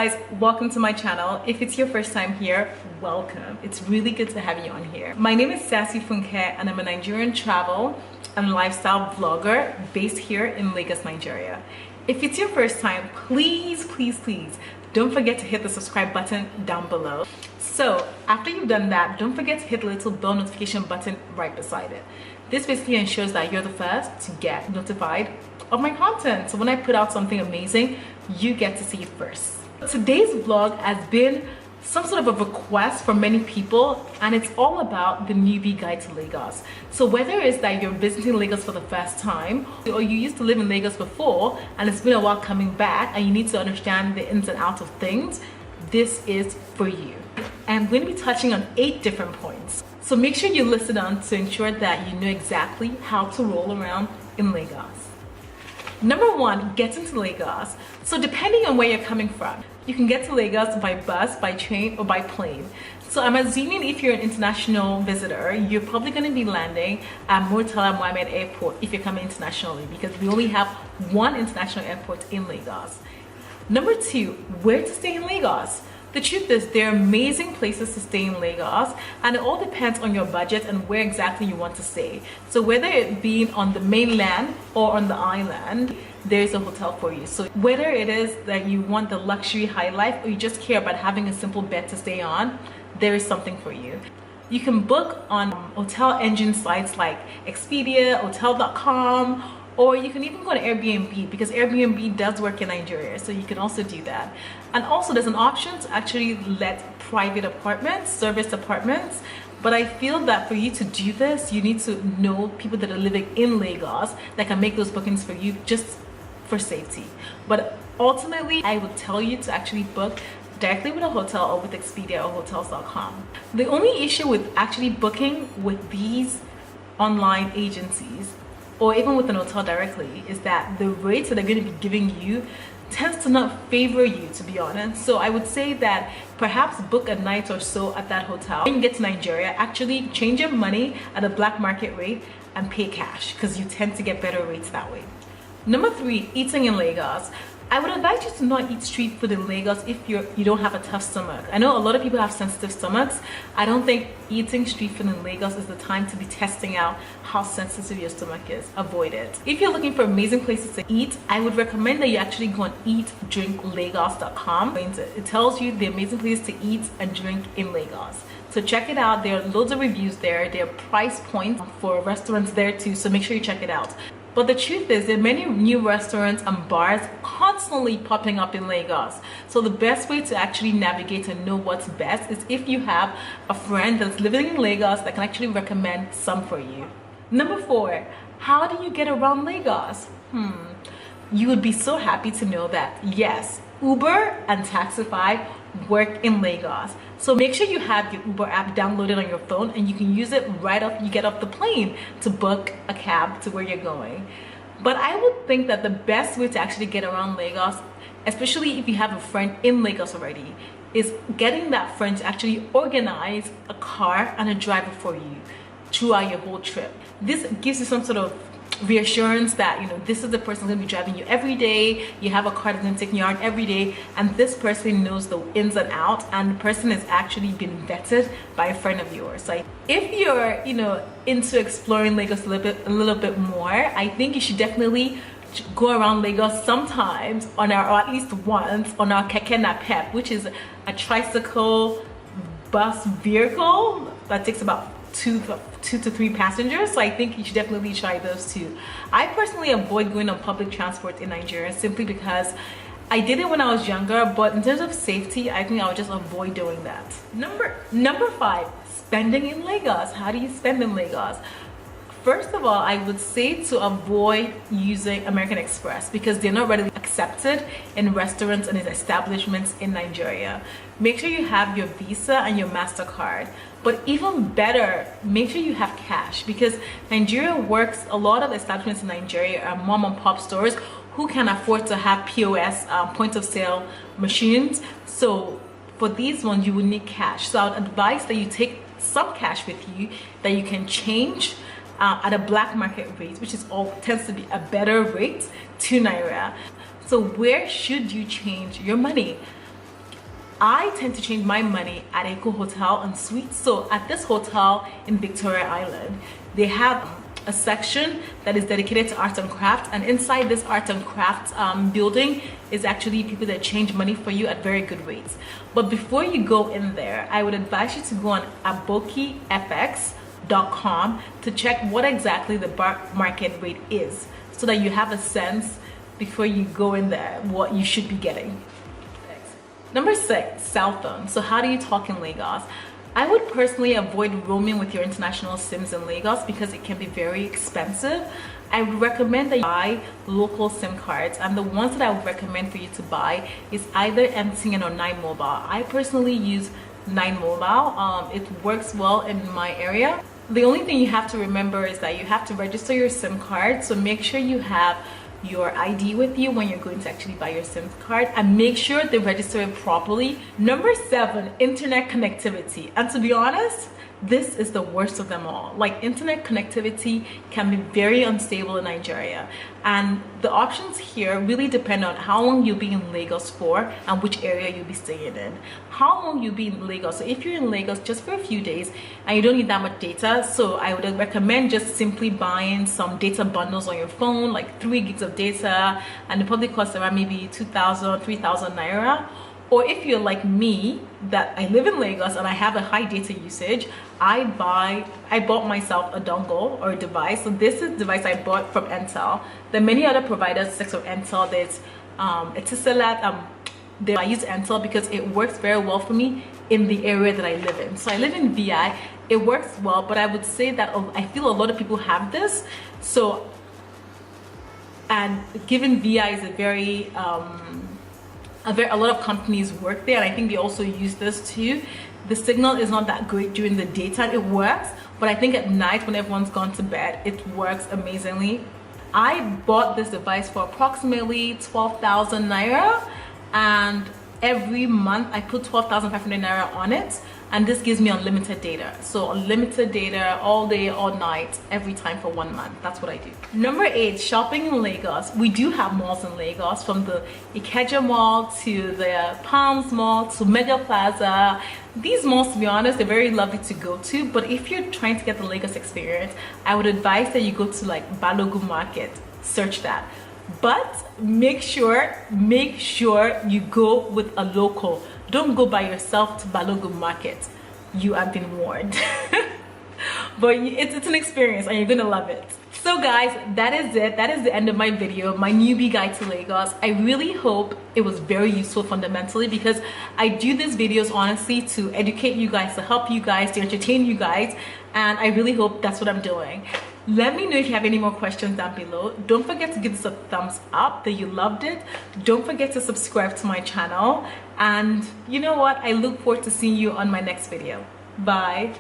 guys, welcome to my channel. If it's your first time here, welcome. It's really good to have you on here. My name is Sassyfunke and I'm a Nigerian travel and lifestyle vlogger based here in Lagos, Nigeria. If it's your first time, please don't forget to hit the subscribe button down below. So after you've done that, don't forget to hit the little bell notification button right beside it. This basically ensures that you're the first to get notified of my content. So when I put out something amazing, you get to see it first. Today's vlog has been some sort of a request from many people, and it's all about the newbie guide to Lagos. So whether it's that you're visiting Lagos for the first time, or you used to live in Lagos before and it's been a while coming back and you need to understand the ins and outs of things, this is for you. I'm going to be touching on 8 different points. So make sure you listen on to ensure that you know exactly how to roll around in Lagos. Number 1, get into Lagos. So depending on where you're coming from, you can get to Lagos by bus, by train, or by plane. So I'm assuming if you're an international visitor, you're probably going to be landing at Murtala Mohammed Airport if you're coming internationally, because we only have one international airport in Lagos. Number 2, where to stay in Lagos. The truth is, there are amazing places to stay in Lagos, and it all depends on your budget and where exactly you want to stay. So whether it be on the mainland or on the island, there's a hotel for you. So whether it is that you want the luxury high life or you just care about having a simple bed to stay on, there is something for you. You can book on hotel engine sites like Expedia, Hotel.com, or you can even go to Airbnb, because Airbnb does work in Nigeria, so you can also do that. And also there's an option to actually let private apartments, service apartments, but I feel that for you to do this, you need to know people that are living in Lagos that can make those bookings for you, just for safety. But ultimately, I would tell you to actually book directly with a hotel or with Expedia or Hotels.com. The only issue with actually booking with these online agencies, or even with an hotel directly, is that the rates that they're going to be giving you tends to not favor you, to be honest. So I would say that perhaps book a night or so at that hotel. When you get to Nigeria, actually change your money at a black market rate and pay cash, because you tend to get better rates that way. Number 3, eating in Lagos. I would advise you to not eat street food in Lagos if you don't have a tough stomach. I know a lot of people have sensitive stomachs. I don't think eating street food in Lagos is the time to be testing out how sensitive your stomach is. Avoid it. If you're looking for amazing places to eat, I would recommend that you actually go on eatdrinklagos.com. It tells you the amazing places to eat and drink in Lagos. So check it out. There are loads of reviews there. There are price points for restaurants there too, so make sure you check it out. But the truth is, there are many new restaurants and bars constantly popping up in Lagos. So the best way to actually navigate and know what's best is if you have a friend that's living in Lagos that can actually recommend some for you. Number 4, how do you get around Lagos? You would be so happy to know that yes, Uber and Taxify work in Lagos. So make sure you have your Uber app downloaded on your phone, and you can use it right off you get off the plane to book a cab to where you're going. But I would think that the best way to actually get around Lagos, especially if you have a friend in Lagos already, is getting that friend to actually organize a car and a driver for you throughout your whole trip. This gives you some sort of reassurance that, you know, this is the person going to be driving you every day. You have a car that's going to take you out every day, and this person knows the ins and outs, and the person has actually been vetted by a friend of yours. So if you're, you know, into exploring Lagos a little bit more, I think you should definitely go around Lagos sometimes or at least once on our Keke Napep, which is a tricycle bus vehicle that takes about 2 to 3 passengers. So I think you should definitely try those too. I personally avoid going on public transport in Nigeria simply because I did it when I was younger, but in terms of safety, I think I would just avoid doing that. Number 5, spending in Lagos. How do you spend in Lagos? First of all, I would say to avoid using American Express, because they're not readily accepted in restaurants and in establishments in Nigeria. Make sure you have your Visa and your MasterCard. But even better, make sure you have cash, because Nigeria works, a lot of establishments in Nigeria are mom and pop stores who can afford to have POS, point of sale machines. So for these ones, you will need cash. So I would advise that you take some cash with you that you can change at a black market rate, which tends to be a better rate to Naira. So where should you change your money? I tend to change my money at Eco Hotel and Suites. So at this hotel in Victoria Island, they have a section that is dedicated to arts and crafts, and inside this arts and crafts building is actually people that change money for you at very good rates. But before you go in there, I would advise you to go on abokifx.com to check what exactly the market rate is, so that you have a sense before you go in there what you should be getting. Number 6, cell phone. So how do you talk in Lagos? I would personally avoid roaming with your international SIMs in Lagos because it can be very expensive. I would recommend that you buy local SIM cards, and the ones that I would recommend for you to buy is either MTN or 9 Mobile. I personally use 9 Mobile. It works well in my area. The only thing you have to remember is that you have to register your SIM card, so make sure you have your ID with you when you're going to actually buy your SIM card, and make sure they register it properly. Number 7, internet connectivity. And to be honest, this is the worst of them all. Like, internet connectivity can be very unstable in Nigeria, and the options here really depend on how long you'll be in Lagos for and which area you'll be staying in. How long you'll be in Lagos. So if you're in Lagos just for a few days and you don't need that much data, so I would recommend just simply buying some data bundles on your phone, like 3 gigs of data, and it probably costs around maybe 2,000, 3,000 naira. Or if you're like me, that I live in Lagos and I have a high data usage, I bought myself a dongle or a device. So this is the device I bought from Intel. There are many other providers, such as Intel. There's Etisalat. I use Intel because it works very well for me in the area that I live in. So I live in VI. It works well, but I would say that I feel a lot of people have this. So, and given VI is a lot of companies work there, and I think they also use this too. The signal is not that great during the daytime. It works, but I think at night when everyone's gone to bed, it works amazingly. I bought this device for approximately 12,000 naira, and every month I put 12,500 naira on it, and this gives me unlimited data. So unlimited data all day, all night, every time for 1 month. That's what I do. Number 8, shopping in Lagos. We do have malls in Lagos, from the Ikeja Mall to the Palms Mall to Mega Plaza. These malls, to be honest, they're very lovely to go to, but if you're trying to get the Lagos experience, I would advise that you go to like Balogun Market. Search that. But make sure you go with a local. Don't go by yourself to Balogun Market. You have been warned. But it's an experience and you're gonna love it. So guys, that is it. That is the end of my video, my newbie guide to Lagos. I really hope it was very useful fundamentally, because I do these videos honestly to educate you guys, to help you guys, to entertain you guys, and I really hope that's what I'm doing. Let me know if you have any more questions down below. Don't forget to give this a thumbs up that you loved it. Don't forget to subscribe to my channel, and you know what, I look forward to seeing you on my next video. Bye.